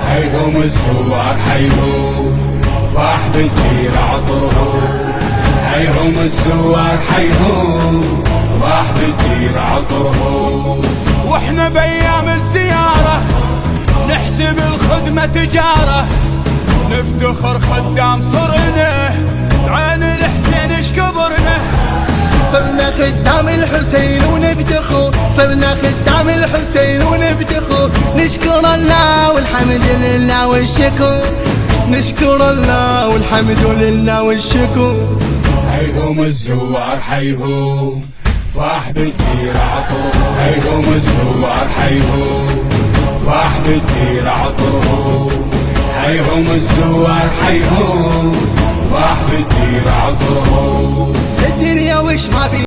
حيهم الزوار حيهم فاح بكير عطرهم. حيهم الزوار حيهم فاح بكير عطرهم. واحنا بايام الزيارة نحسب الخدمة تجارة، نفتخر خدام صرنا عين الحسين اش كبرنا. صرنا خدام الحسين ونفتخر، صرنا خدام الحسين ونفتخر. نشكر الله والحمد لله والشكر، نشكر الله والحمد لله والشكر. حيهم الزوار حيهم فاح بكير عطرهم. حيهم الزوار حيهم فاح بكير عطرهم. حيهم الزوار حيهم فاح بكير عطرهم. الدنيا وش ما بي